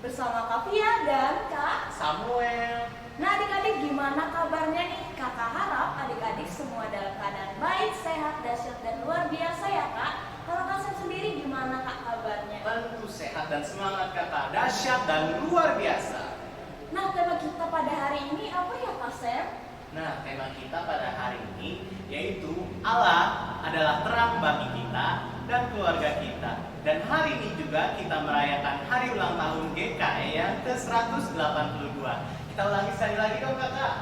bersama Kak Pia dan Kak Samuel. Nah adik-adik, gimana kabarnya nih? Kakak harap adik-adik semua dalam keadaan baik, sehat, dahsyat, dan luar biasa ya Kak. Kalau Kak Sam sendiri gimana Kak kabarnya? Tentu sehat dan semangat kakak, dahsyat dan luar biasa. Nah tema kita pada hari ini apa ya Kak Sam? Nah, tema kita pada hari ini yaitu Allah adalah terang bagi kita dan keluarga kita. Dan hari ini juga kita merayakan hari ulang tahun GKE yang ke-182. Kita ulangi sekali lagi dong kakak.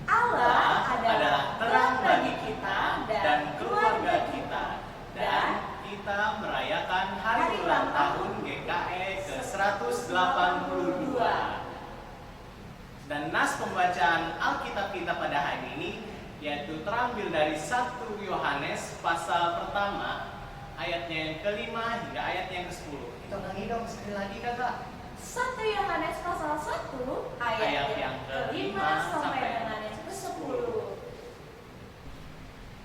Allah adalah terang bagi kita dan keluarga kita. Dan kita merayakan hari ulang tahun GKE ke-182. Dan nas pembacaan Alkitab kita pada hari ini yaitu terambil dari 1 Yohanes pasal pertama ayatnya yang ke-5 hingga ayatnya yang ke-10. Kita ulangi dong sekali lagi kakak. 1 Yohanes pasal 1 ayat yang ke-5 sampai dengan yang ke-10.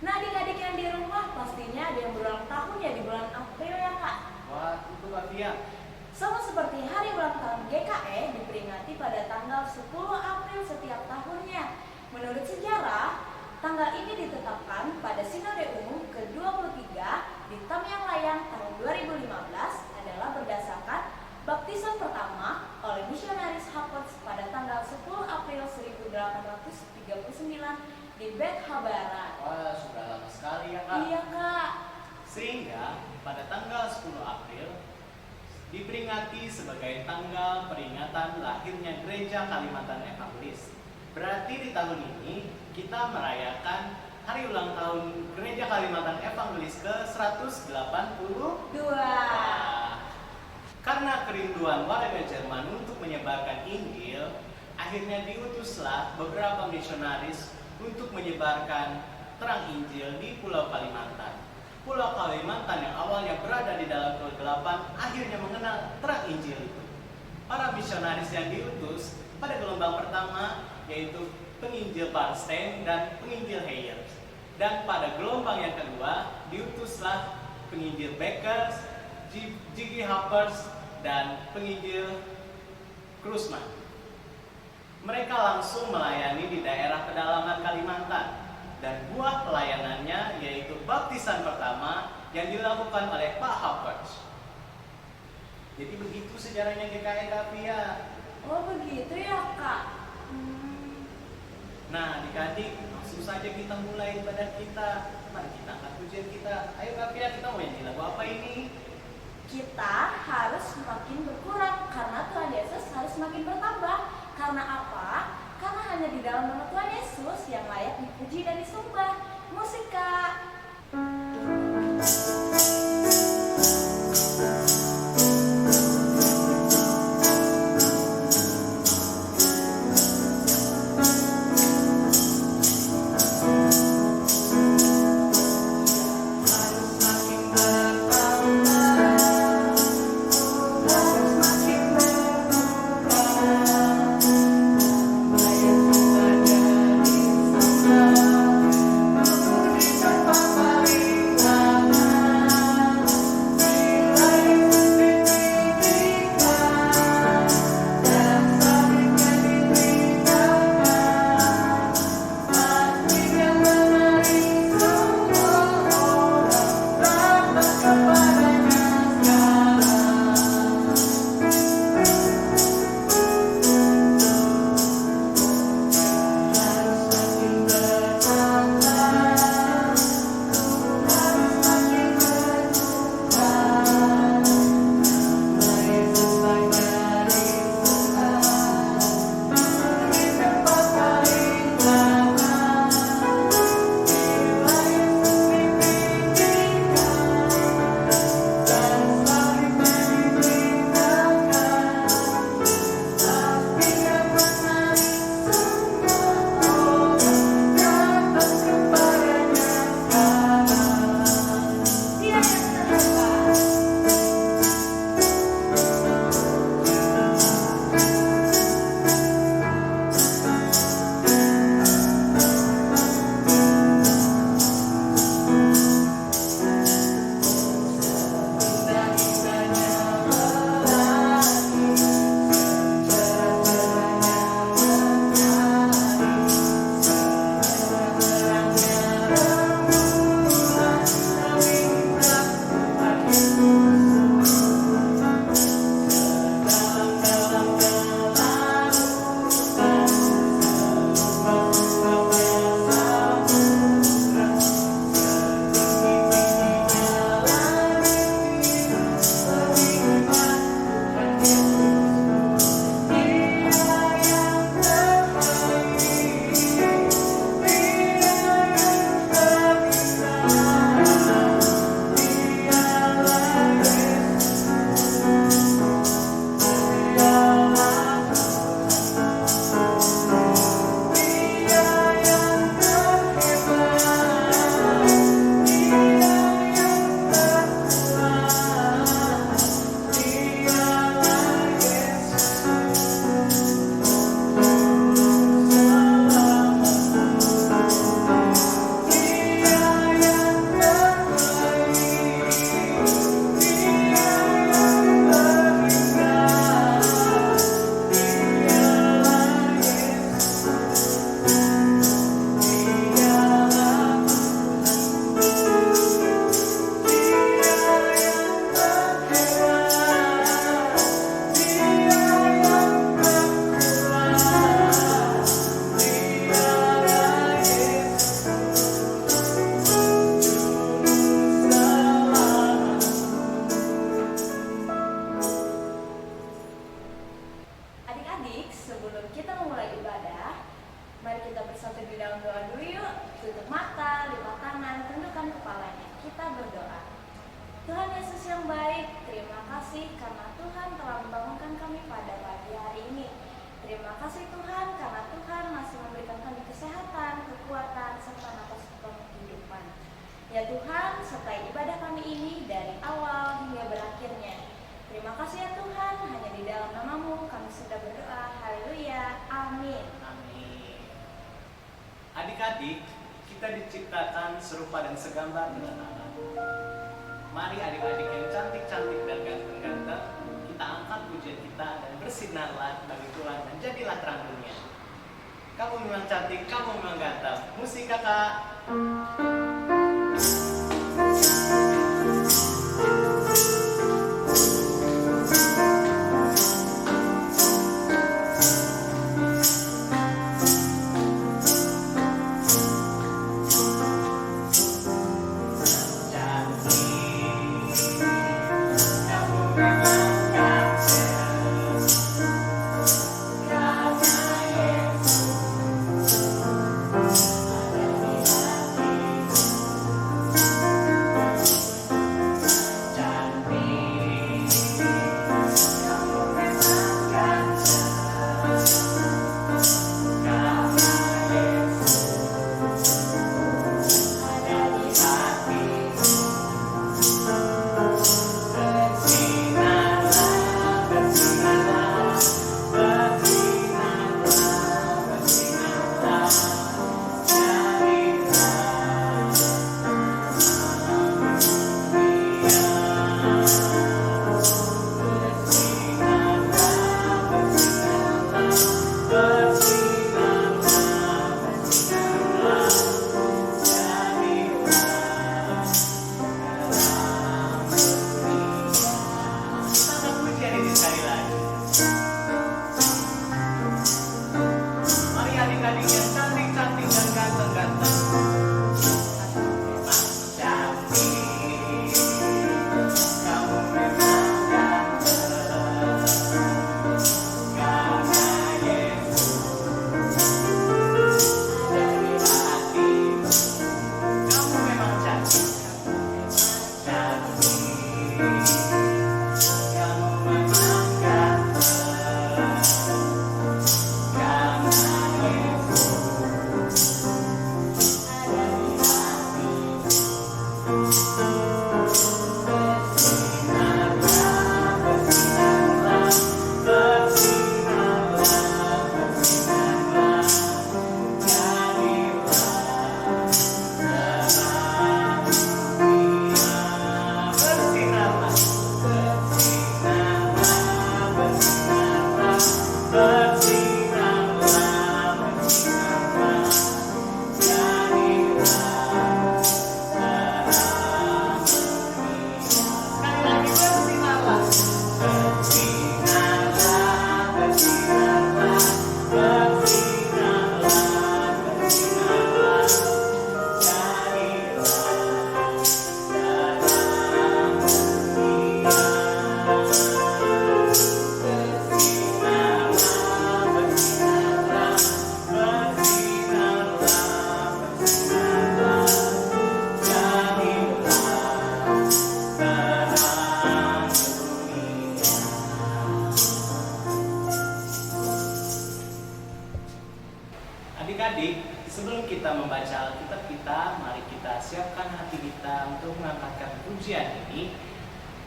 Nah adik-adik yang di rumah pastinya ada yang berulang tahun ya di bulan April ya Kak. Wah, itu Kak Fia. Sama seperti hari ulang tahun GKE diperingati pada tanggal 10 April setiap tahunnya. Menurut sejarah, tanggal ini ditetapkan pada Sinode Umum ke-23 di Tamyang Layang tahun 2015 adalah berdasarkan baptisan pertama oleh misionaris Hapots pada tanggal 10 April 1839 di Beth Habara. Wah, sudah lama sekali ya Kak. Iya Kak. Sehingga pada tanggal 10 April diperingati sebagai tanggal peringatan lahirnya Gereja Kalimantan Evangelis. Berarti di tahun ini kita merayakan hari ulang tahun Gereja Kalimantan Evangelis ke-182. Karena kerinduan warga Jerman untuk menyebarkan Injil, akhirnya diutuslah beberapa misionaris untuk menyebarkan terang Injil di Pulau Kalimantan. Pulau Kalimantan yang awalnya berada di dalam kegelapan akhirnya mengenal terang Injil itu. Para misionaris yang diutus pada gelombang pertama yaitu penginjil Barstein dan penginjil Heyer. Dan pada gelombang yang kedua diutuslah penginjil Beckers, J.G. Happers, dan penginjil Krusman. Mereka langsung melayani di daerah pedalaman Kalimantan. Dan buah pelayanannya yaitu baptisan pertama yang dilakukan oleh Pak Happers. Jadi begitu sejarahnya GKE Kak Pia. Oh begitu ya Kak. Nah adik-adik, langsung saja kita mulai ibadah kita. Mari kita angkat pujian kita. Ayo Kak Pia, kita mau nyanyi lagu apa ini? Kita harus semakin berkurang karena Tuhan Yesus harus semakin bertambah. Karena apa? Karena hanya di dalam nama Tuhan Yesus yang layak dipuji dan disembah. Musik Kak. adik-adik, sebelum kita memulai ibadah, mari kita bersatu di dalam doa dulu yuk. Tutup mata, lipat tangan, tundukkan kepalanya. Kita berdoa. Tuhan Yesus yang baik, terima kasih karena Tuhan telah membangunkan kami pada pagi hari ini. Terima kasih Tuhan karena Tuhan masih memberikan kami kesehatan, kekuatan, serta nafas kehidupan. Ya Tuhan, sertai ibadah kami ini dari awal hingga berakhirnya. Terima kasih ya Tuhan, hanya di dalam nama-Mu kami sudah berdoa. Haleluya, amin. Amin. Adik-adik, kita diciptakan serupa dan segambar dengan Allah. Mari adik-adik yang cantik-cantik dan ganteng-ganteng, kita angkat pujian kita dan bersinarlah bagi Tuhan dan jadilah terang dunia. Kamu memang cantik, kamu memang ganteng. Musik kakak. Adik-adik, sebelum kita membaca Alkitab kita, mari kita siapkan hati kita untuk mengangkatkan pujian ini.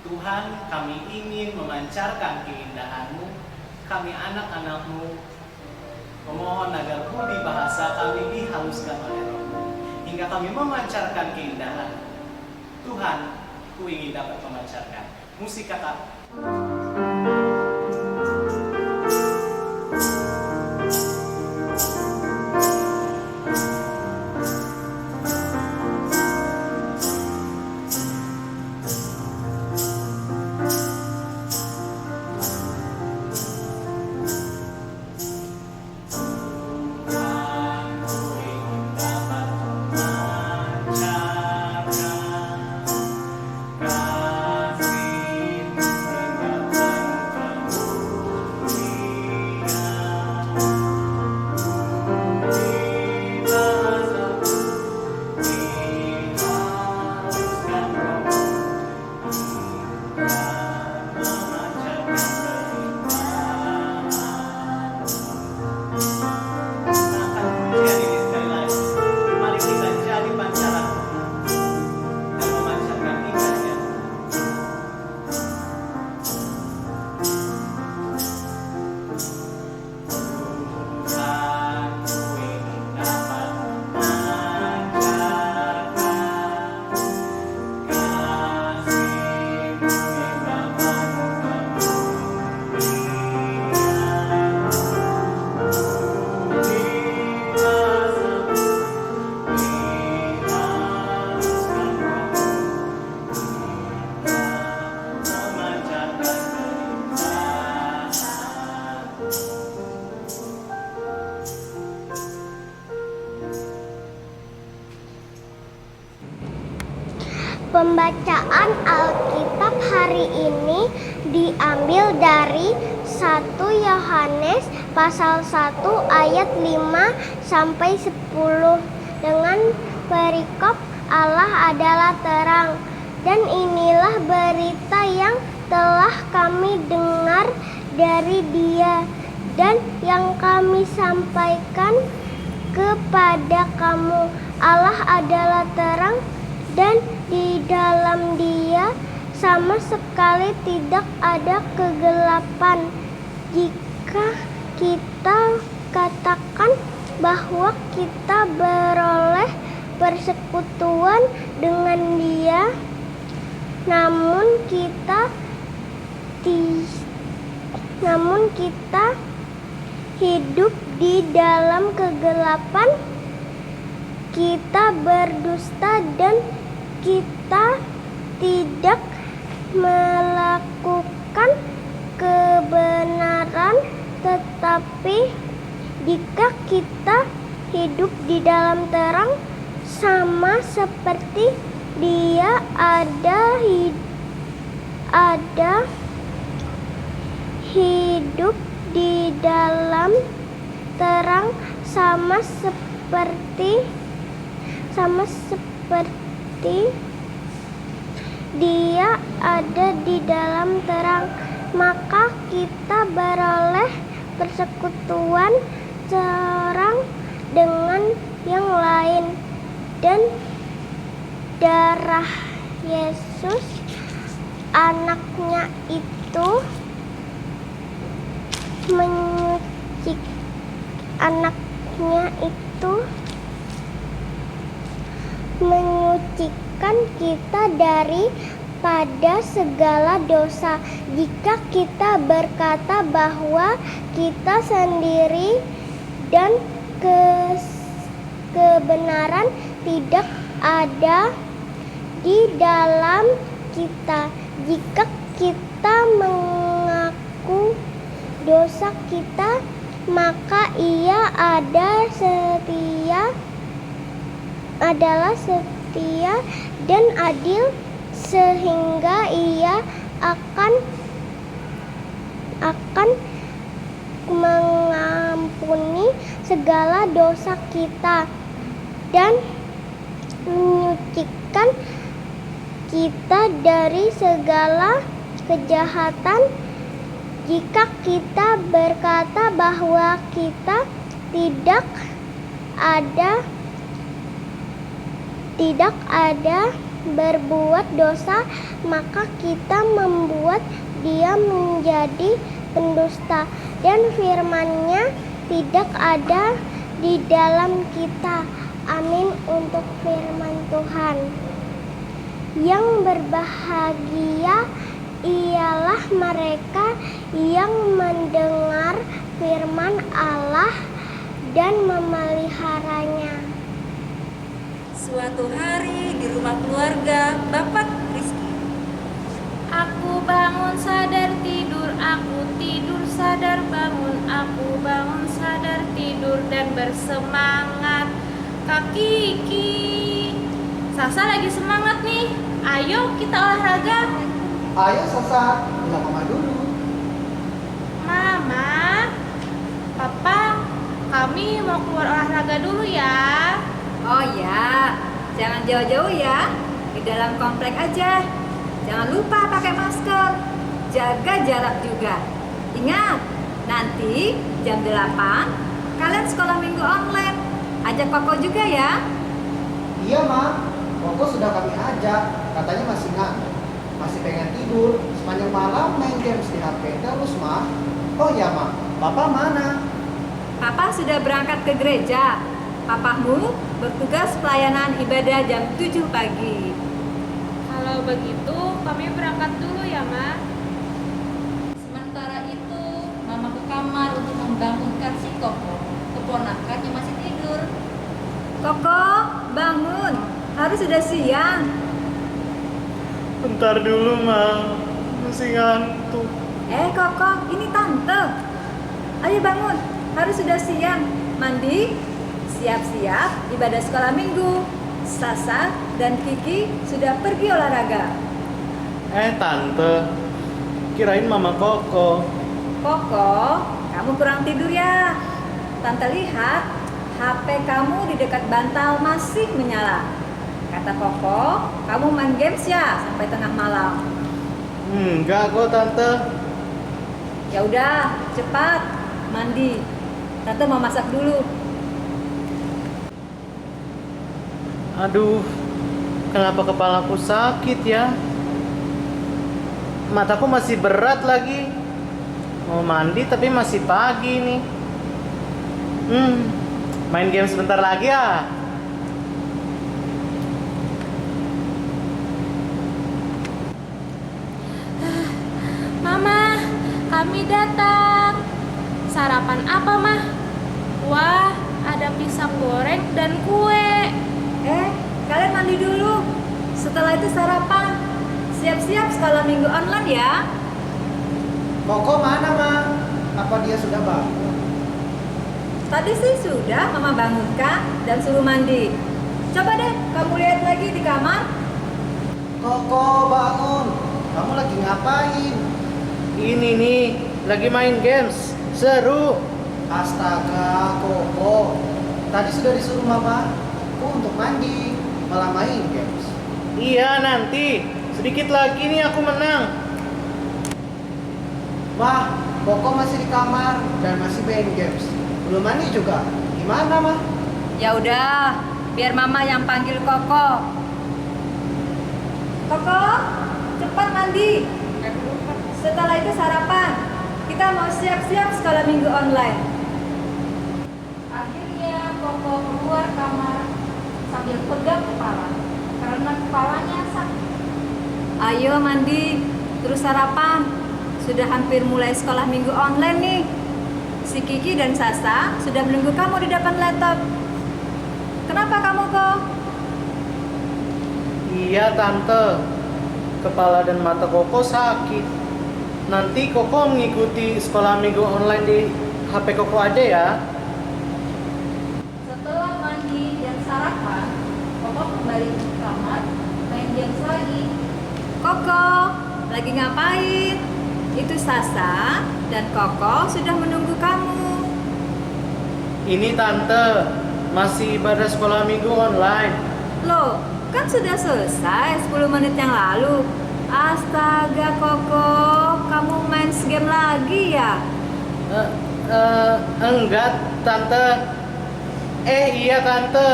Tuhan, kami ingin memancarkan keindahan-Mu, kami anak-anak-Mu, memohon agar budi bahasa kami dihaluskan oleh Roh-Mu, hingga kami memancarkan keindahan. Tuhan, ku ingin dapat memancarkan. Musik kakak. Kasih Pembacaan Alkitab hari ini diambil dari 1 Yohanes pasal 1 ayat 5 sampai 10 dengan perikop Allah adalah terang. Dan inilah berita yang telah kami dengar dari Dia dan yang kami sampaikan kepada kamu. Allah adalah terang dan di dalam Dia sama sekali tidak ada kegelapan. Jika kita katakan bahwa kita beroleh persekutuan dengan Dia, namun kita hidup di dalam kegelapan, kita berdusta dan kita tidak melakukan kebenaran. Tetapi jika kita hidup di dalam terang, sama seperti Dia ada hidup di dalam terang, sama seperti Dia ada di dalam terang, maka kita beroleh persekutuan terang dengan yang lain, dan darah Yesus anaknya itu menyucikan kita daripada segala dosa. Jika kita berkata bahwa kita sendiri dan kebenaran tidak ada di dalam kita, jika kita mengaku dosa kita, maka Ia adalah setia dan adil, sehingga Ia akan mengampuni segala dosa kita dan menyucikan kita dari segala kejahatan. Jika kita berkata bahwa kita tidak ada berbuat dosa, maka kita membuat Dia menjadi pendusta dan firman-Nya tidak ada di dalam kita. Amin untuk firman Tuhan. Yang berbahagia ialah mereka yang mendengar firman Allah dan memeliharanya. Suatu hari di rumah keluarga Bapak Rizky. Aku bangun sadar tidur, aku tidur sadar bangun, aku bangun sadar tidur dan bersemangat. Kak Kiki, Sasa lagi semangat nih. Ayo kita olahraga. Ayo Sasa, bilang mama dulu. Mama, Papa, kami mau keluar olahraga dulu ya. Oh ya, jangan jauh-jauh ya. Di dalam komplek aja. Jangan lupa pakai masker. Jaga jarak juga. Ingat, nanti jam 8 kalian sekolah minggu online. Ajak Koko juga ya. Iya Ma, Koko sudah kami ajak. Katanya masih ngantuk, masih pengen tidur. Sepanjang malam main games di HP terus Ma. Oh ya Ma, Papa mana? Papa sudah berangkat ke gereja. Papamu bertugas pelayanan ibadah jam 7 pagi. Kalau begitu, kami berangkat dulu ya, Ma. Sementara itu, Mama ke kamar untuk membangunkan si Koko, keponakannya masih tidur. Koko, bangun. Harus sudah siang. Bentar dulu, Ma. Masih ngantuk. Koko, ini Tante. Ayo bangun. Harus sudah siang. Mandi, siap-siap ibadah sekolah minggu. Sasa dan Kiki sudah pergi olahraga. Tante, kirain Mama Koko. Koko, kamu kurang tidur ya. Tante lihat HP kamu di dekat bantal masih menyala. Kata Koko, kamu main games ya sampai tengah malam. Enggak kok Tante. Ya udah, cepat mandi. Tante mau masak dulu. Aduh, kenapa kepalaku sakit ya? Mataku masih berat lagi. Mau mandi tapi masih pagi nih. Main game sebentar lagi ya. Mama, kami datang. Sarapan apa, Mah? Wah, ada pisang goreng dan kue. Kalian mandi dulu. Setelah itu sarapan. Siap-siap sekolah minggu online ya. Koko mana, Ma? Apa dia sudah bangun? Tadi sih sudah Mama bangunkan dan suruh mandi. Coba deh kamu lihat lagi di kamar. Koko bangun. Kamu lagi ngapain? Ini nih, lagi main games. Seru. Astaga, Koko. Tadi sudah disuruh Mama untuk mandi, malah main games. Iya, nanti. Sedikit lagi nih aku menang. Mah, Koko masih di kamar dan masih main games. Belum mandi juga. Gimana, Mah? Ya udah, biar Mama yang panggil Koko. Koko, cepat mandi. Setelah itu sarapan. Kita mau siap-siap sekolah minggu online. Akhirnya Koko keluar kamar sambil pegang kepala karena kepalanya sakit. Ayo mandi, terus sarapan. Sudah hampir mulai sekolah minggu online nih. Si Kiki dan Sasa sudah menunggu kamu di depan laptop. Kenapa kamu kok? Iya Tante, kepala dan mata Koko sakit. Nanti Koko mengikuti sekolah minggu online di HP Koko aja ya. Setelah mandi dan sarapan, Koko kembali ke kamar main games lagi. Koko, lagi ngapain? Itu Sasa dan Koko sudah menunggu kamu. Ini Tante, masih ibadah sekolah minggu online. Loh, kan sudah selesai 10 menit yang lalu. Astaga Koko, kamu main game lagi ya? Enggak Tante. Iya Tante,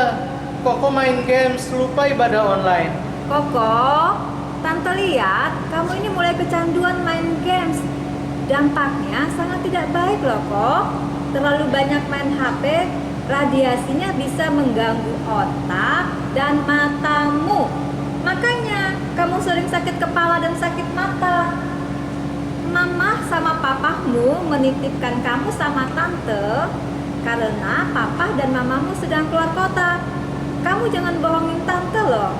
Koko main games, lupa ibadah online. Koko, Tante lihat kamu ini mulai kecanduan main games. Dampaknya sangat tidak baik loh kok. Terlalu banyak main HP, radiasinya bisa mengganggu otak dan matamu. Makanya kamu sering sakit kepala dan sakit mata. Mama sama papamu menitipkan kamu sama tante karena papa dan mamamu sedang keluar kota. Kamu jangan bohongin tante loh.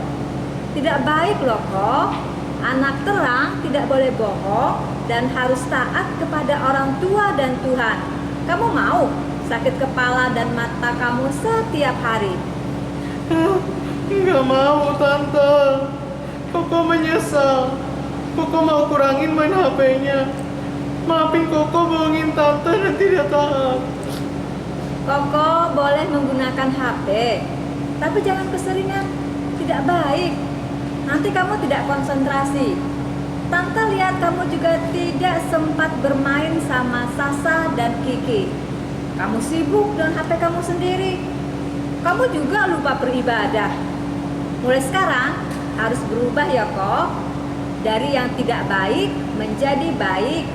Tidak baik loh kok. Anak terang tidak boleh bohong dan harus taat kepada orang tua dan Tuhan. Kamu mau sakit kepala dan mata kamu setiap hari? Enggak mau Tante. Koko menyesal. Koko mau kurangin main HP-nya. Maafin Koko bohongin Tante dan tidak taat. Koko boleh menggunakan HP, tapi jangan keseringan. Tidak baik. Nanti kamu tidak konsentrasi. Tante lihat kamu juga tidak sempat bermain sama Sasa dan Kiki. Kamu sibuk dengan HP kamu sendiri. Kamu juga lupa beribadah. Mulai sekarang harus berubah ya kok. Dari yang tidak baik menjadi baik.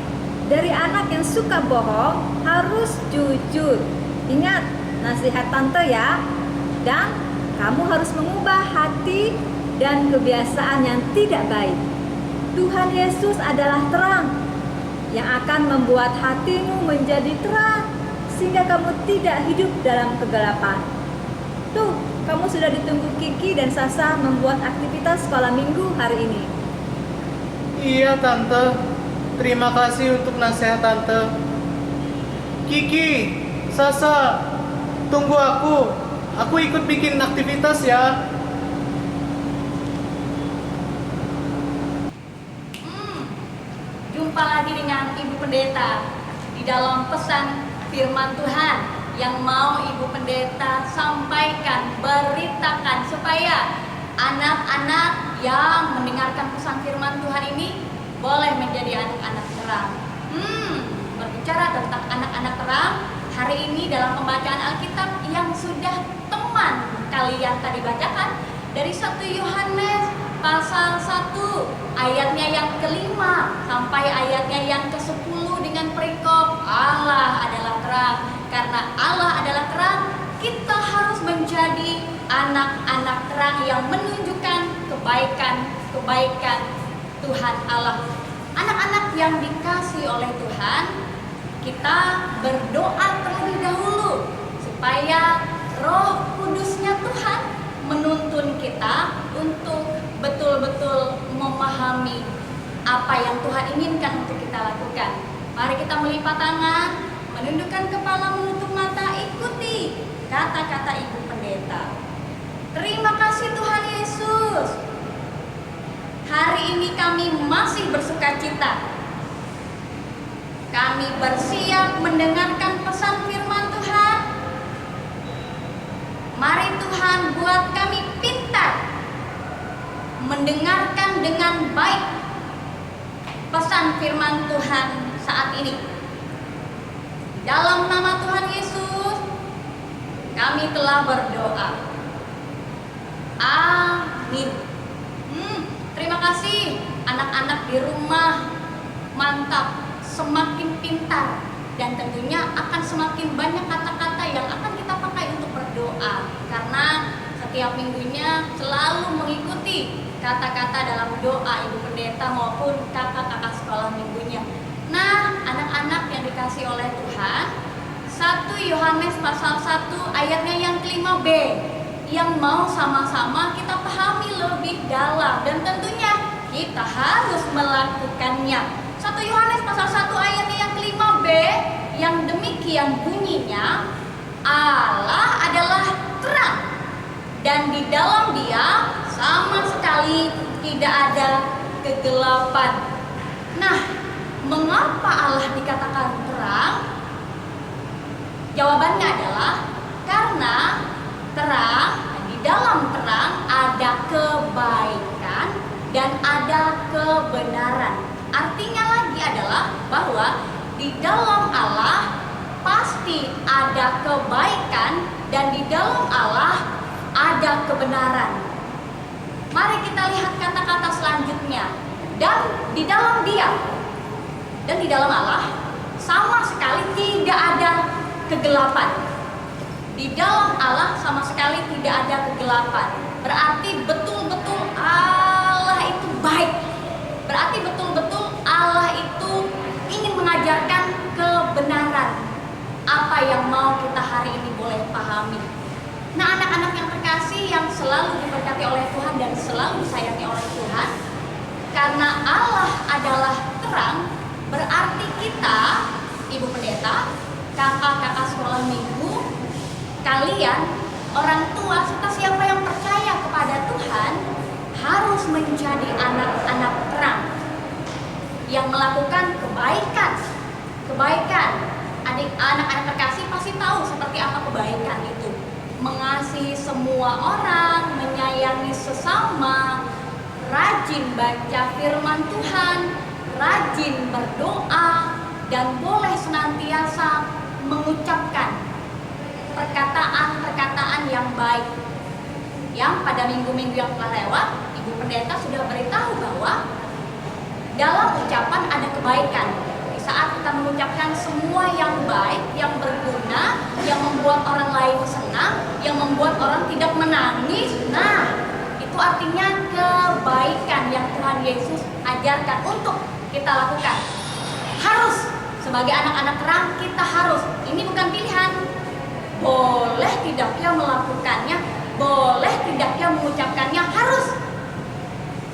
Dari anak yang suka bohong harus jujur. Ingat nasihat tante ya. Dan kamu harus mengubah hati dan kebiasaan yang tidak baik. Tuhan Yesus adalah terang yang akan membuat hatimu menjadi terang sehingga kamu tidak hidup dalam kegelapan. Tuh, kamu sudah ditunggu Kiki dan Sasa membuat aktivitas sekolah minggu hari ini. Iya Tante, terima kasih untuk nasihat Tante. Kiki, Sasa, tunggu aku. Aku ikut bikin aktivitas ya. Berjumpa lagi dengan Ibu Pendeta di dalam pesan firman Tuhan yang mau Ibu Pendeta sampaikan, beritakan supaya anak-anak yang mendengarkan pesan firman Tuhan ini boleh menjadi anak-anak terang. Berbicara tentang anak-anak terang, hari ini dalam pembacaan Alkitab yang sudah teman kalian tadi bacakan dari 1 Yohanes pasal 1 ayatnya yang ke-5 sampai ayatnya yang ke-10 dengan perikop Allah adalah terang. Karena Allah adalah terang, kita harus menjadi anak-anak terang yang menunjukkan kebaikan Tuhan Allah. Anak-anak yang dikasih oleh Tuhan, kita berdoa terlebih dahulu supaya Roh Kudusnya Tuhan menuntun kita untuk betul-betul memahami apa yang Tuhan inginkan untuk kita lakukan. Mari kita melipat tangan, menundukkan kepala, menutup mata, ikuti kata-kata Ibu Pendeta. Terima kasih Tuhan Yesus. Hari ini kami masih bersukacita. Kami bersiap mendengarkan pesan firman Tuhan. Mari Tuhan buat kami pintar mendengarkan dengan baik pesan firman Tuhan saat ini. Dalam nama Tuhan Yesus, kami telah berdoa. Amin. Terima kasih anak-anak di rumah. Mantap, semakin pintar dan tentunya akan semakin banyak kata-kata yang akan kita pakai untuk berdoa, karena setiap minggunya selalu mengikuti kata-kata dalam doa Ibu Pendeta maupun kakak-kakak sekolah minggunya. Nah, anak-anak yang dikasih oleh Tuhan, 1 Yohanes pasal 1 ayatnya yang ke-5b yang mau sama-sama kita pahami lebih dalam dan tentunya kita harus melakukannya. 1 Yohanes pasal 1 ayatnya yang ke-5b yang demikian bunyinya, Allah adalah terang dan di dalam Dia sama sekali tidak ada kegelapan. Nah, mengapa Allah dikatakan terang? Jawabannya adalah karena terang, di dalam terang ada kebaikan dan ada kebenaran. Artinya lagi adalah bahwa di dalam Allah pasti ada kebaikan dan di dalam Allah ada kebenaran. Mari kita lihat kata-kata selanjutnya. Dan di dalam Dia dan di dalam Allah sama sekali tidak ada kegelapan. Di dalam Allah sama sekali tidak ada kegelapan. Berarti betul-betul Allah itu baik. Berarti betul-betul Allah itu ingin mengajarkan kebenaran. Apa yang mau kita hari ini boleh pahami. Nah, anak-anak yang terkasih yang selalu diberkati oleh Tuhan dan selalu disayangi oleh Tuhan, karena Allah adalah terang, berarti kita, Ibu Pendeta, kakak-kakak sekolah minggu, kalian, orang tua, serta siapa yang percaya kepada Tuhan harus menjadi anak-anak terang yang melakukan kebaikan. Anak-anak terkasih pasti tahu seperti apa kebaikan itu. Mengasihi semua orang, menyayangi sesama, rajin baca firman Tuhan, rajin berdoa, dan boleh senantiasa mengucapkan perkataan-perkataan yang baik. Yang pada minggu-minggu yang telah lewat, Ibu Pendeta sudah beritahu bahwa dalam ucapan ada kebaikan. Di saat kita mengucapkan semua yang baik, yang berguna, yang membuat orang lain senang, yang membuat orang tidak menangis, nah itu artinya kebaikan yang Tuhan Yesus ajarkan untuk kita lakukan. Harus, sebagai anak-anak terang, kita harus. Ini bukan pilihan. Boleh tidaknya melakukannya, boleh tidaknya mengucapkannya, harus.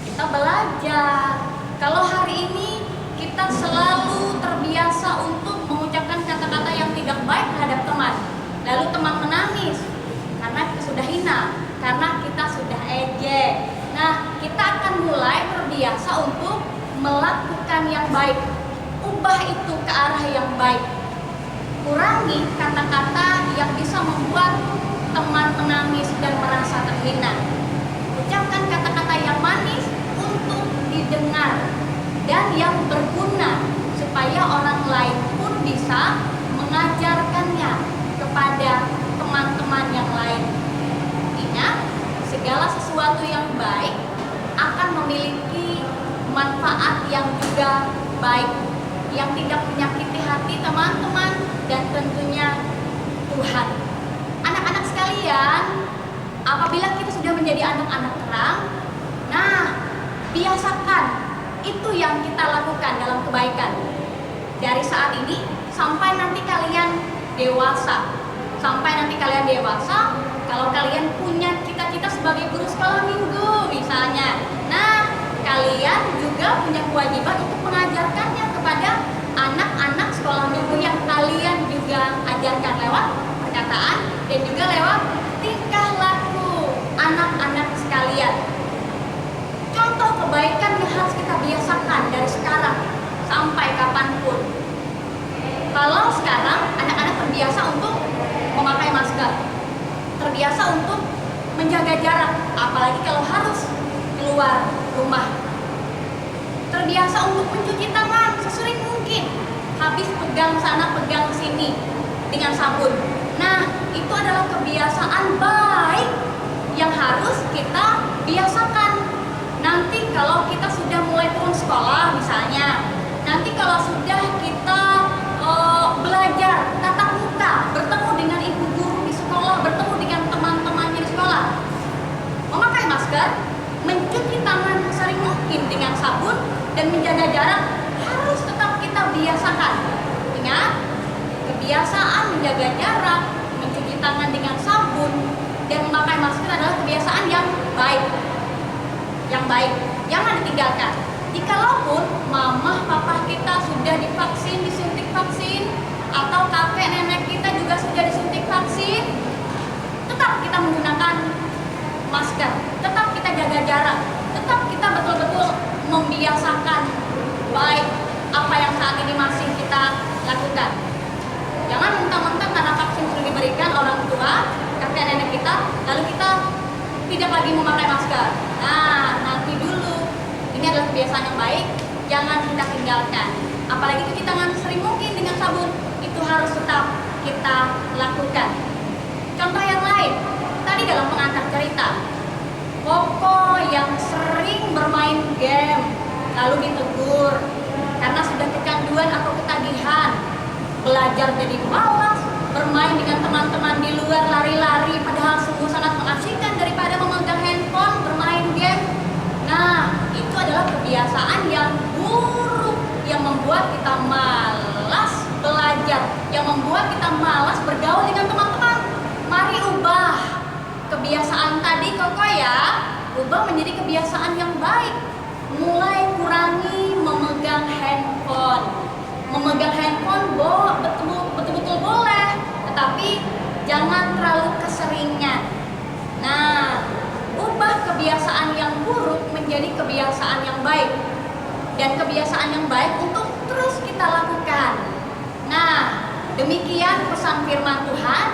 Kita belajar. Kalau hari ini kita selalu terbiasa untuk mengucapkan kata-kata yang tidak baik terhadap teman, lalu teman menangis karena kita sudah hina, karena kita sudah ejek. Nah, kita akan mulai terbiasa untuk melakukan yang baik. ubah itu ke arah yang baik. Kurangi kata-kata yang bisa membuat teman menangis dan merasa terhina. Ucapkan kata-kata yang manis untuk didengar dan yang berguna supaya orang lain pun bisa mengajarkannya kepada teman-teman yang lain. Ingat, segala sesuatu yang baik akan memiliki manfaat yang juga baik, yang tidak menyakiti hati teman-teman dan tentunya Tuhan. Anak-anak sekalian, apabila kita sudah menjadi anak-anak terang, nah, biasakan itu yang kita lakukan dalam kebaikan. Dari saat ini sampai nanti kalian dewasa. Kalau kalian punya cita-cita sebagai guru sekolah minggu misalnya, nah, kalian juga punya kewajiban untuk mengajarkannya kepada anak-anak sekolah minggu yang kalian juga ajarkan lewat perkataan dan juga lewat tingkah laku anak-anak sekalian. Contoh kebaikan yang harus kita biasakan dari sekarang sampai kapanpun. Kalau sekarang anak-anak terbiasa untuk memakai masker, terbiasa untuk menjaga jarak, apalagi kalau harus keluar rumah, terbiasa untuk mencuci tangan sesering mungkin, habis pegang sana pegang sini dengan sabun. Nah, itu adalah kebiasaan baik yang harus kita biasakan. Nanti kalau kita sudah mulai turun sekolah misalnya, nanti kalau sudah kita belajar tatap muka, bertemu dengan ibu guru di sekolah, bertemu dengan teman-temannya di sekolah, memakai masker, mencuci tangan sering mungkin dengan sabun, dan menjaga jarak harus tetap kita biasakan. Ingat, kebiasaan menjaga jarak, mencuci tangan dengan sabun, dan memakai masker adalah kebiasaan yang baik. Jangan ditinggalkan. Jikalaupun mama papa kita sudah divaksin, disuntik vaksin, atau kakek nenek kita juga sudah disuntik vaksin, tetap kita menggunakan masker, tetap kita jaga jarak, tetap kita betul-betul membiasakan baik apa yang saat ini masih kita lakukan. Jangan mentang-mentang karena vaksin sudah diberikan orang tua, kakek nenek kita, lalu kita tidak lagi memakai masker. Nah, nanti dulu. Ini adalah kebiasaan yang baik, jangan kita tinggalkan. Apalagi cuci tangan sering mungkin dengan sabun, itu harus tetap kita lakukan. Contoh yang lain, tadi dalam pengantar cerita, Koko yang sering bermain game, lalu ditegur karena sudah kecanduan atau ketagihan, belajar jadi malas, bermain dengan teman-teman di luar lari-lari, padahal sungguh sangat mengasihkan daripada memegang handphone, bermain game. Nah, itu adalah kebiasaan yang buruk, yang membuat kita malas belajar, yang membuat kita malas bergaul dengan teman-teman. Mari ubah kebiasaan tadi Koko ya, ubah menjadi kebiasaan yang baik. Mulai kurangi memegang handphone. Memegang handphone betul-betul boleh, tetapi jangan terlalu keseringan. Nah, ubah kebiasaan yang buruk menjadi kebiasaan yang baik, dan kebiasaan yang baik untuk terus kita lakukan. Nah, demikian pesan firman Tuhan.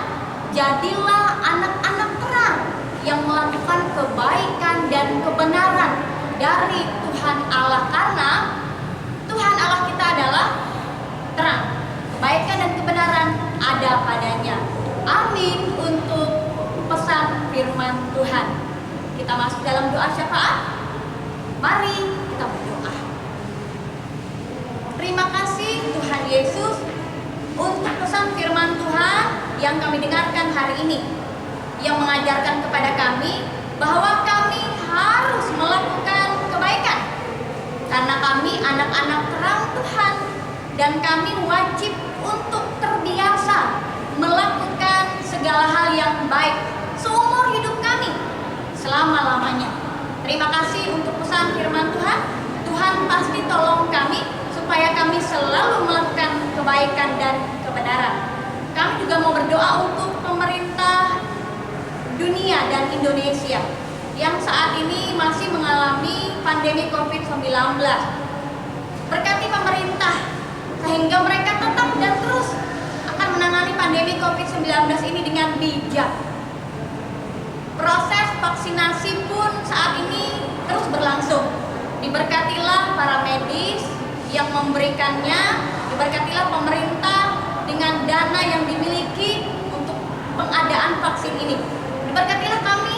Jadilah anak-anak terang yang melakukan kebaikan dan kebenaran dari Tuhan Allah, karena Tuhan Allah kita adalah terang. Kebaikan dan kebenaran ada padanya. Amin untuk pesan firman Tuhan. Kita masuk dalam doa syafaat. Mari kita berdoa. Terima kasih Tuhan Yesus untuk pesan firman Tuhan yang kami dengarkan hari ini, yang mengajarkan kepada kami bahwa kami harus melakukan kebaikan karena kami anak-anak terang Tuhan, dan kami wajib untuk terbiasa melakukan segala hal yang baik seumur hidup kami, selama-lamanya. Terima kasih untuk pesan firman Tuhan. Tuhan pasti tolong kami supaya kami selalu melakukan kebaikan dan kebenaran. Kami juga mau berdoa untuk pemerintah dunia dan Indonesia yang saat ini masih mengalami pandemi COVID-19. Berkati pemerintah sehingga mereka tetap dan terus akan menangani pandemi COVID-19 ini dengan bijak. Proses vaksinasi pun saat ini terus berlangsung. Diberkatilah para medis yang memberikannya, diberkatilah pemerintah dengan dana yang dimiliki untuk pengadaan vaksin ini. Diberkatilah kami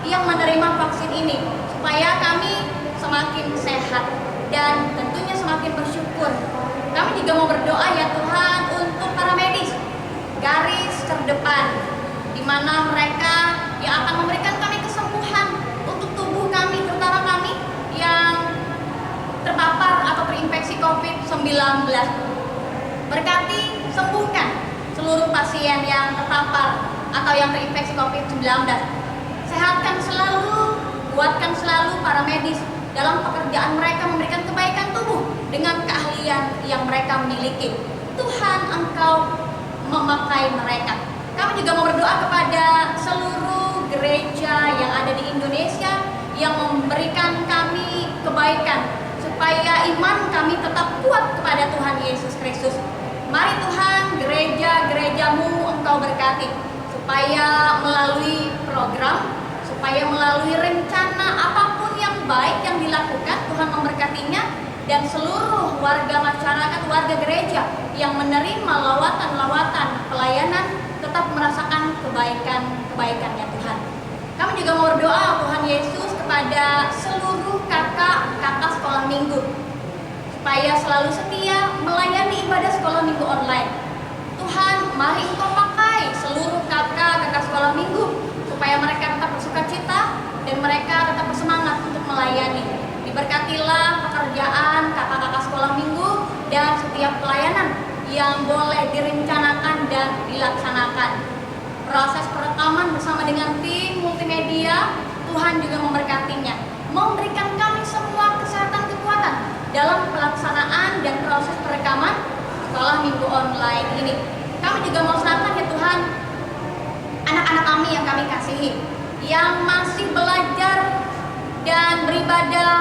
yang menerima vaksin ini, supaya kami semakin sehat dan tentunya semakin bersyukur. Kami juga mau berdoa ya Tuhan untuk para medis, garis terdepan, di mana mereka yang akan memberikan kami kesembuhan untuk tubuh kami, terutama kami yang terpapar atau terinfeksi COVID-19. Berkati, sembuhkan seluruh pasien yang terpapar atau yang terinfeksi COVID-19. Sehatkan selalu, kuatkan selalu para medis dalam pekerjaan mereka memberikan kebaikan tubuh dengan keahlian yang mereka miliki. Tuhan, Engkau memakai mereka. Kami juga mau berdoa kepada seluruh gereja yang ada di Indonesia yang memberikan kami kebaikan, supaya iman kami tetap kuat kepada Tuhan Yesus Kristus. Mari Tuhan, gereja-gerejamu Engkau berkati, supaya melalui program, supaya melalui rencana apapun yang baik yang dilakukan, Tuhan memberkatinya, dan seluruh warga masyarakat, warga gereja yang menerima lawatan-lawatan pelayanan tetap merasakan kebaikan-kebaikannya Tuhan. Kami juga mau berdoa Tuhan Yesus kepada seluruh kakak-kakak sekolah minggu, supaya selalu setia melayani ibadah sekolah minggu online. Tuhan, mari Engkau pakai seluruh kakak-kakak sekolah minggu, supaya mereka tetap bersukacita dan mereka tetap bersemangat untuk melayani. Diberkatilah pekerjaan kakak-kakak sekolah minggu dan setiap pelayanan yang boleh direncanakan dan dilaksanakan. Proses perekaman bersama dengan tim multimedia, Tuhan juga memberkatinya, memberikan kami semua kesehatan kekuatan dalam pelaksanaan dan proses perekaman sekolah minggu online ini. Kami juga mau serahkan ya Tuhan anak-anak kami yang kami kasihi, yang masih belajar dan beribadah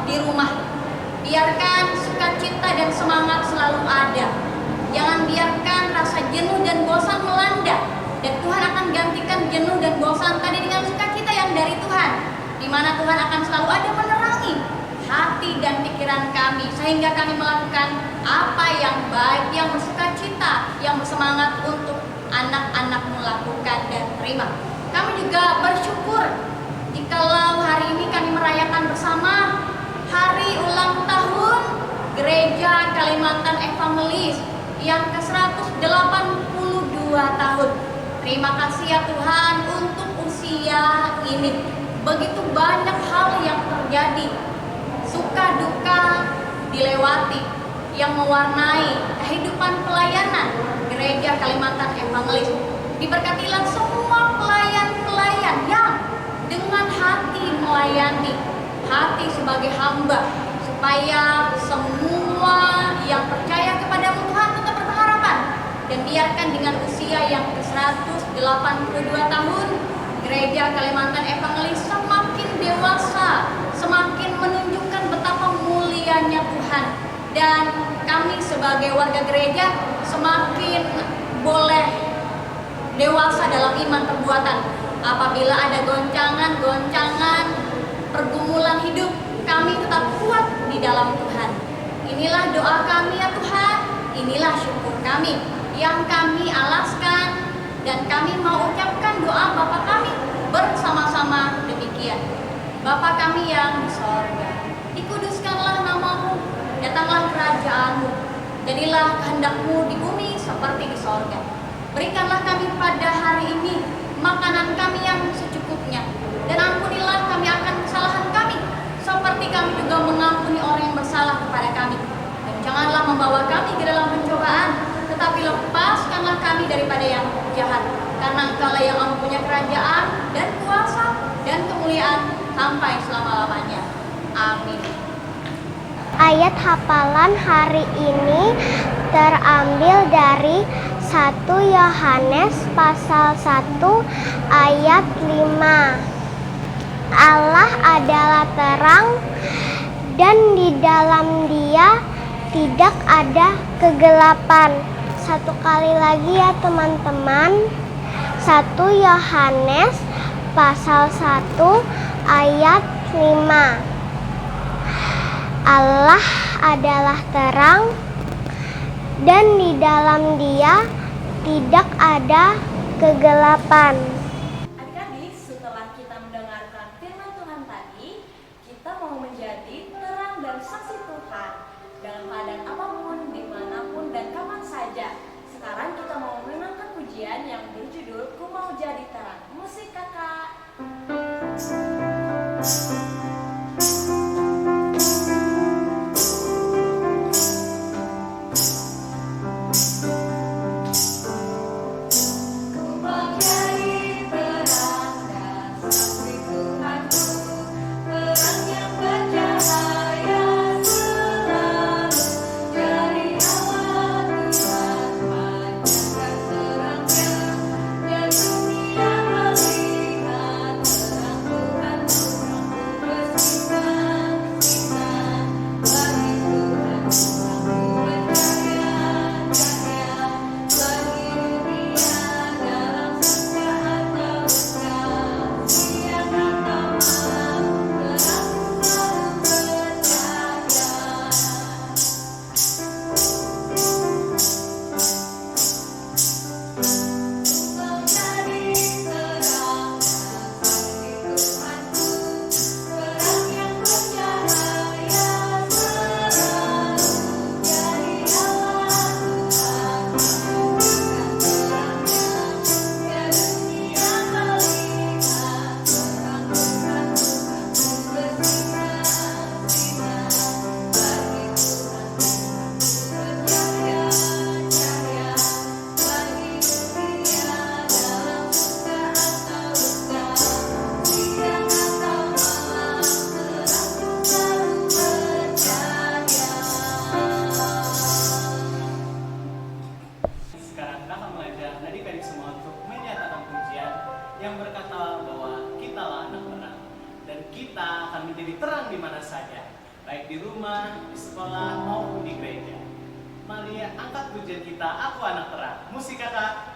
di rumah. Biarkan sukacita dan semangat selalu ada. Jangan biarkan rasa jenuh dan bosan melanda. Dan Tuhan akan gantikan jenuh dan bosan tadi dengan sukacita yang dari Tuhan, di mana Tuhan akan selalu ada menerangi hati dan pikiran kami, sehingga kami melakukan apa yang baik, yang bersukacita, yang bersemangat untuk anak-anakmu lakukan dan terima. Kami juga bersyukur jikalau hari ini kami merayakan bersama hari ulang tahun Gereja Kalimantan Evangelis yang ke-182 tahun. Terima kasih ya Tuhan untuk usia ini. Begitu banyak hal yang terjadi, suka duka dilewati, yang mewarnai kehidupan pelayanan Gereja Kalimantan Evangelis. Diberkatilah semua pelayan-pelayan yang dengan hati melayani, hati sebagai hamba, supaya semua yang percaya kepada Tuhan tetap berpengharapan. Dan biarkan dengan usia yang ke-182 tahun, Gereja Kalimantan Evangelis semakin dewasa, semakin menunjukkan betapa mulianya Tuhan. Dan kami sebagai warga gereja semakin boleh dewasa dalam iman perbuatan. Apabila ada goncangan-goncangan pergumulan hidup, kami tetap kuat di dalam Tuhan. Inilah doa kami ya Tuhan, inilah syukur kami yang kami alaskan, dan kami mau ucapkan doa Bapa kami bersama-sama demikian. Bapa kami yang di sorga, dikuduskanlah namamu, datanglah kerajaanmu, jadilah kehendak-Mu di bumi seperti di sorga. Berikanlah kami pada hari ini makanan kami yang secukupnya, dan ampunilah kami akan kesalahan kami, seperti kami juga mengampuni orang yang bersalah kepada kami. Dan janganlah membawa kami ke dalam pencobaan, tetapi lepaskanlah kami daripada yang jahat. Karena Engkaulah yang mempunyai kerajaan dan kuasa dan kemuliaan sampai selama-lamanya. Amin. Ayat hafalan hari ini terambil dari 1 Yohanes pasal 1 ayat 5. Allah adalah terang, dan di dalam Dia tidak ada kegelapan. Satu kali lagi ya teman-teman. 1 Yohanes pasal 1 ayat 5. Allah adalah terang dan di dalam Dia tidak ada kegelapan. Adik-adik, setelah kita mendengarkan firman Tuhan tadi, kita mau menjadi terang dan saksi Tuhan dalam keadaan apapun, dimanapun, dan kapan saja. Sekarang kita mau mengenangkan pujian yang berjudul Ku Mau Jadi Terang. Musik kakak. yang berkata bahwa kitalah anak terang dan kita akan menjadi terang di mana saja, baik di rumah, di sekolah maupun di gereja. Mari angkat pujian kita, Aku Anak Terang. Musik kakak.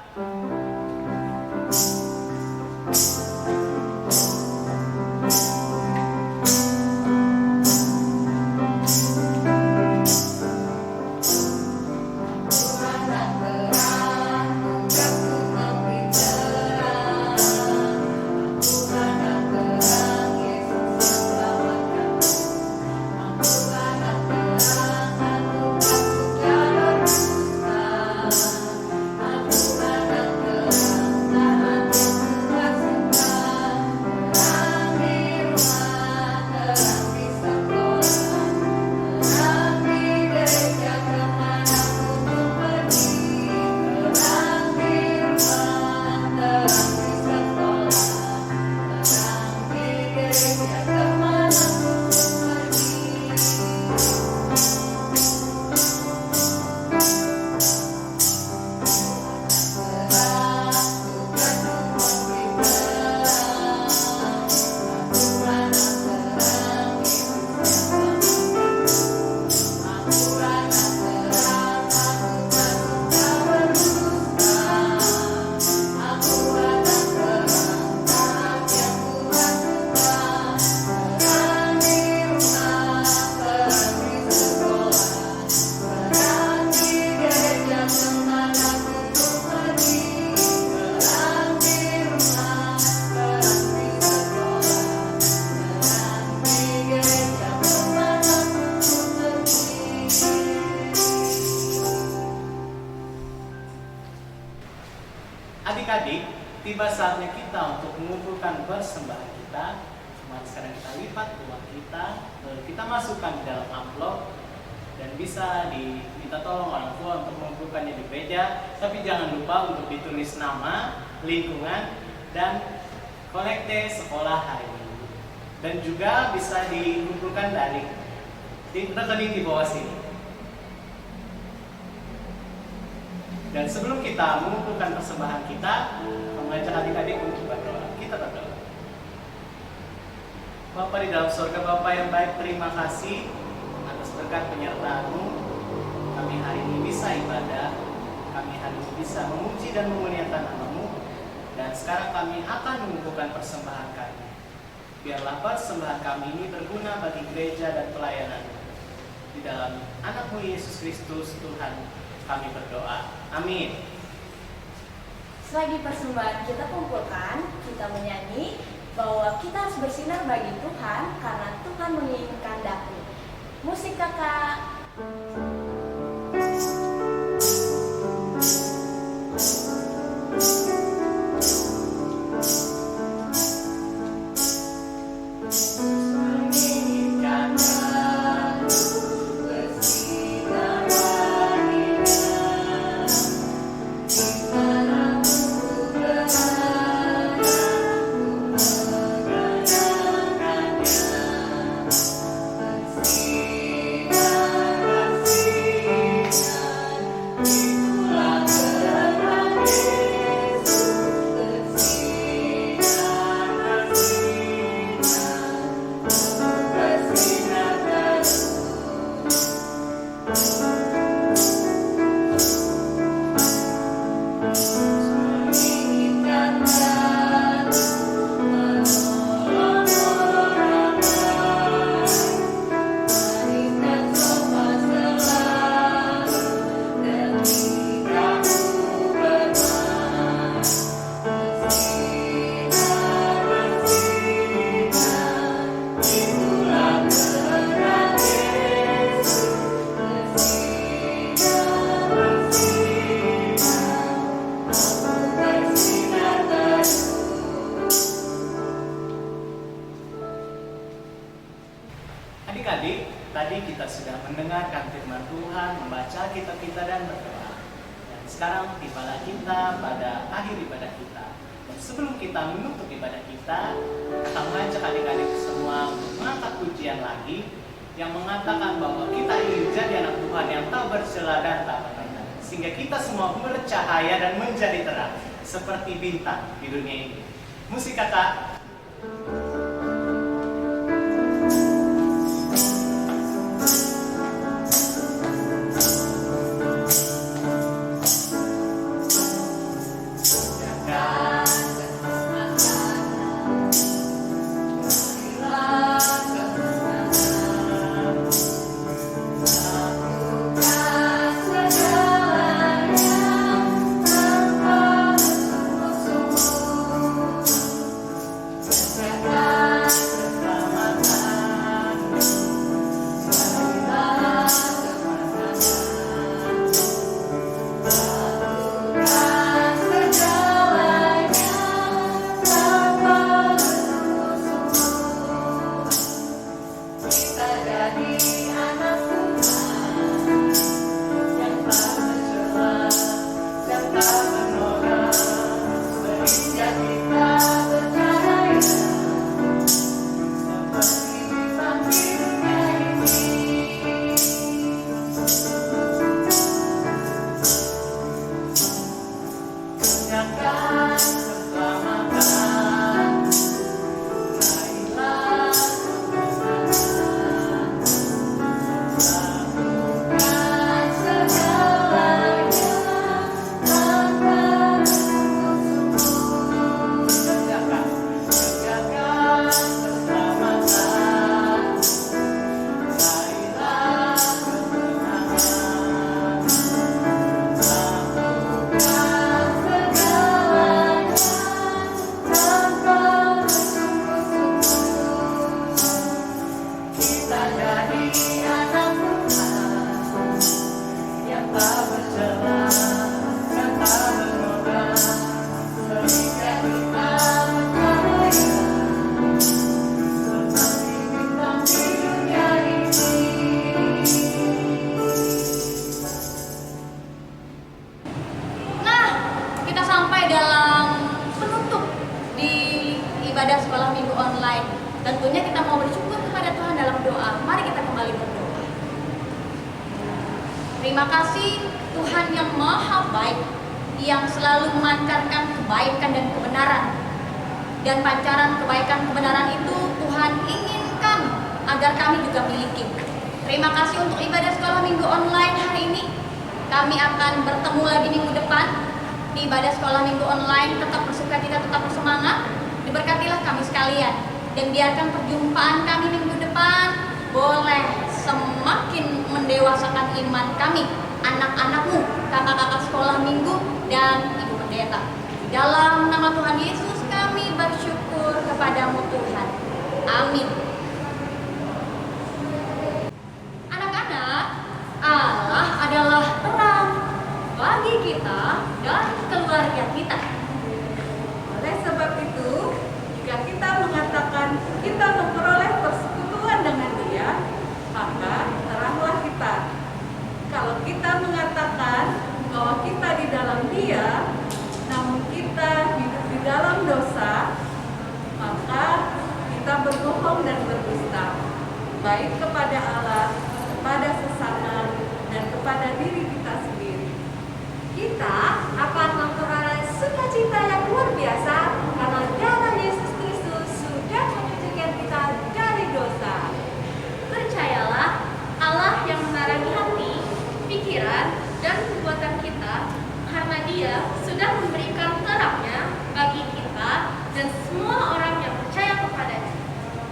Adik-adik, tiba saatnya kita untuk mengumpulkan persembahan kita. Mari sekarang kita lipat uang kita, lalu kita masukkan di dalam amplop, dan bisa diminta tolong orang tua untuk mengumpulkannya di gereja. Tapi jangan lupa untuk ditulis nama, lingkungan, dan kolekte sekolah hari ini. Dan juga bisa dikumpulkan dari rekening di bawah sini. Dan sebelum kita mengumpulkan persembahan kita, mengajak adik-adik untuk berdoa. Kita berdoa. Bapa di dalam surga, Bapa yang baik, terima kasih atas berkat penyertaan-Mu. kami hari ini bisa ibadah, kami hari ini bisa memuji dan memuliakan nama-Mu, dan sekarang kami akan mengumpulkan persembahan kami. Biarlah persembahan kami ini berguna bagi gereja dan pelayanan. Di dalam anak-Mu Yesus Kristus Tuhan kami berdoa. Amin. Selagi persembahan kita kumpulkan, kita menyanyi bahwa kita harus bersinar bagi Tuhan karena Tuhan menginginkan daku. Musik kakak. Adik-adik, tadi kita sudah mendengarkan firman Tuhan, membaca kitab kita dan berdoa. Dan sekarang tibalah kita pada akhir ibadah kita. Dan sebelum kita menutup ibadah kita, kita mengajak adik-adik semua untuk mengangkat pujian lagi yang mengatakan bahwa kita ingin jadi anak Tuhan yang tak bercela dan tak bernoda, sehingga kita semua bercahaya dan menjadi terang seperti bintang di dunia ini. Musik kakak. ibadah sekolah minggu online. Tentunya kita mau bersyukur kepada Tuhan dalam doa. Mari kita kembali berdoa. Terima kasih Tuhan yang maha baik, yang selalu memancarkan kebaikan dan kebenaran. Dan pancaran kebaikan kebenaran itu Tuhan inginkan agar kami juga miliki. Terima kasih untuk ibadah sekolah minggu online hari ini. Kami akan bertemu lagi minggu depan di ibadah sekolah minggu online. Tetap bersukacita, tetap bersemangat. Diberkatilah kami sekalian. Dan biarkan perjumpaan kami minggu depan boleh semakin mendewasakan iman kami, anak-anakmu, kakak-kakak sekolah minggu, dan ibu pendeta. Di dalam nama Tuhan Yesus kami bersyukur kepadamu Tuhan. Amin. Anak-anak, Allah adalah terang bagi kita dan keluarga kita. Oleh sebab itu, jika kita mengatakan kita memperoleh persekutuan dengan Dia, maka teranglah kita. Kalau kita mengatakan bahwa kita di dalam Dia, namun kita hidup di dalam dosa, maka kita berbohong dan berdusta, baik kepada Allah, kepada sesama, dan kepada diri kita sendiri. Kita akan memperoleh sukacita yang luar biasa karena darah Yesus Kristus sudah mencucikan kita dari dosa. Percayalah, Allah yang menarangi hati, pikiran, dan perbuatan kita, karena Dia sudah memberikan terangnya bagi kita dan semua orang yang percaya kepadanya.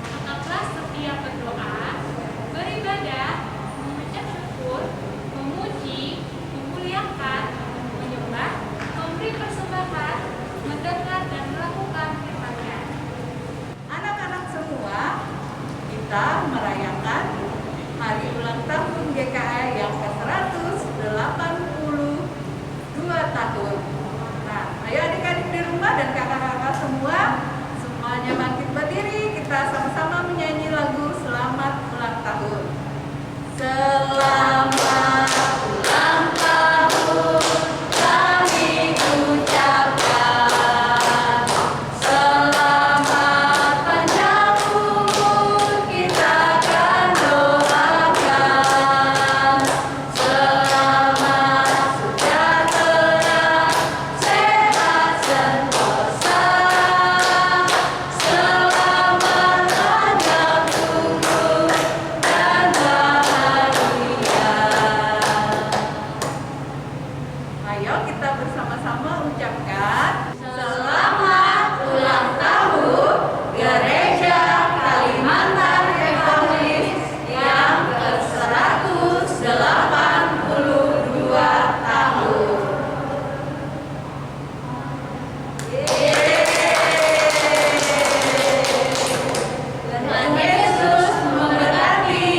Tetaplah setia berdoa, beribadah, mengucap syukur, memuji, memuliakan, menyembah, memberi persembahan, mendengar dan melakukan firman-Nya. Anak-anak semua, kita merayakan hari ulang tahun GKI yang ke-182 tahun. Nah, ayo adik-adik di rumah dan kakak-kakak semua, semuanya bangkit berdiri, kita sama-sama menyanyi lagu Selamat Ulang Tahun. Selamat ulang tahun kami ucapkan, selamat panjang umur kita akan doakan, selamat sejahtera, sehat sentosa, selamat panjang umur dan bahagia. Ayo kita bersama-sama ucapkan selamat ulang tahun Gereja Kalimantan Reformis yang ke-182 tahun. Tuhan Yesus memberkati.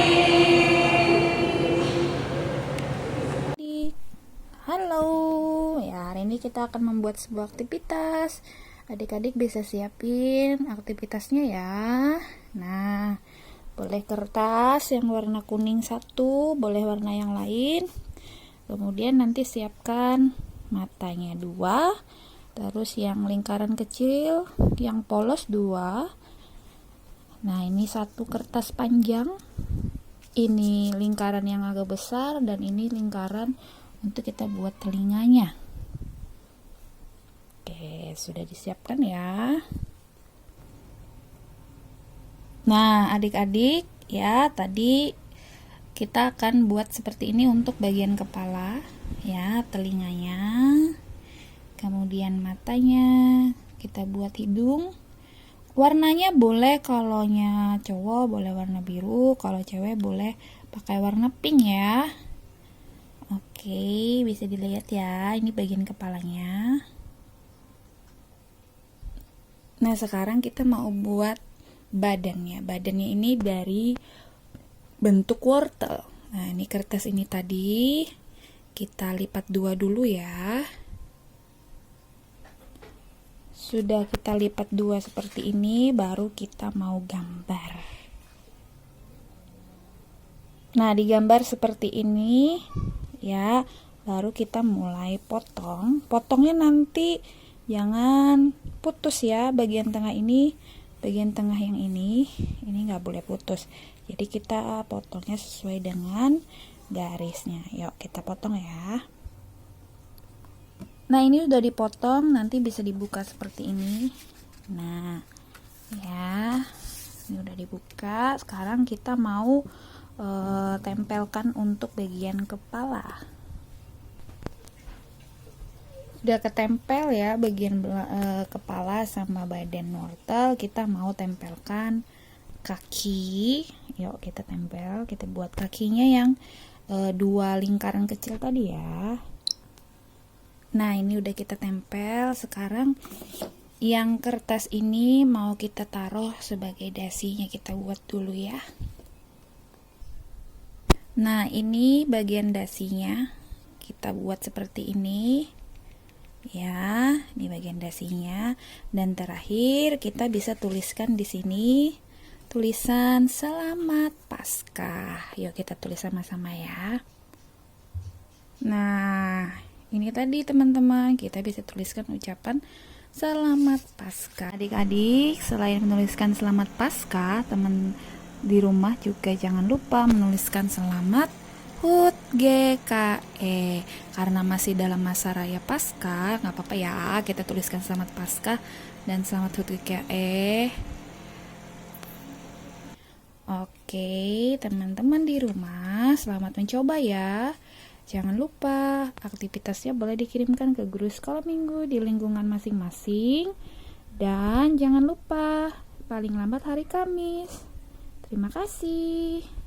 Halo, ya hari ini kita akan membuat sebuah aktivitas. Adik-adik bisa siapin aktivitasnya ya. Nah, boleh kertas yang warna kuning satu, boleh warna yang lain. Kemudian nanti siapkan matanya 2, terus yang lingkaran kecil, yang polos 2. Nah, ini satu kertas panjang. Ini lingkaran yang agak besar dan ini lingkaran untuk kita buat telinganya. Oke, sudah disiapkan ya. Nah, adik-adik ya, tadi kita akan buat seperti ini untuk bagian kepala ya, telinganya. Kemudian matanya, kita buat hidung. Warnanya boleh, kalau cowok boleh warna biru, kalau cewek boleh pakai warna pink ya. Oke, bisa dilihat ya, ini bagian kepalanya. Nah, sekarang kita mau buat badannya. Badannya ini dari bentuk wortel. Nah, ini kertas ini tadi kita lipat 2 dulu ya. Sudah kita lipat 2 seperti ini, baru kita mau gambar. Nah, digambar seperti ini ya, baru kita mulai potong. Potongnya nanti jangan putus ya, bagian tengah ini, bagian tengah yang ini nggak boleh putus. Jadi kita potongnya sesuai dengan garisnya. Yuk kita potong ya. Nah, ini udah dipotong, nanti bisa dibuka seperti ini. Nah ya, ini udah dibuka. Sekarang kita mau tempelkan untuk bagian kepala. Udah ketempel ya bagian kepala sama badan wortel, kita mau tempelkan kaki. Yuk kita tempel, kita buat kakinya yang 2 lingkaran kecil tadi ya. Nah ini udah kita tempel. Sekarang yang kertas ini mau kita taruh sebagai dasinya, kita buat dulu ya. Nah ini bagian dasinya, kita buat seperti ini ya. Ini bagian dasinya. Dan terakhir kita bisa tuliskan di sini tulisan Selamat Paskah. Yuk kita tulis sama-sama ya. Nah ini tadi teman-teman, kita bisa tuliskan ucapan Selamat Paskah. Adik-adik, selain menuliskan Selamat Paskah, teman di rumah juga jangan lupa menuliskan Selamat HUT GKE. Karena masih dalam masa raya Paskah, nggak apa-apa ya, kita tuliskan Selamat Paskah dan Selamat HUT GKE. Oke, teman-teman di rumah, selamat mencoba ya. Jangan lupa aktivitasnya boleh dikirimkan ke guru sekolah minggu di lingkungan masing-masing. Dan jangan lupa paling lambat hari Kamis. Terima kasih.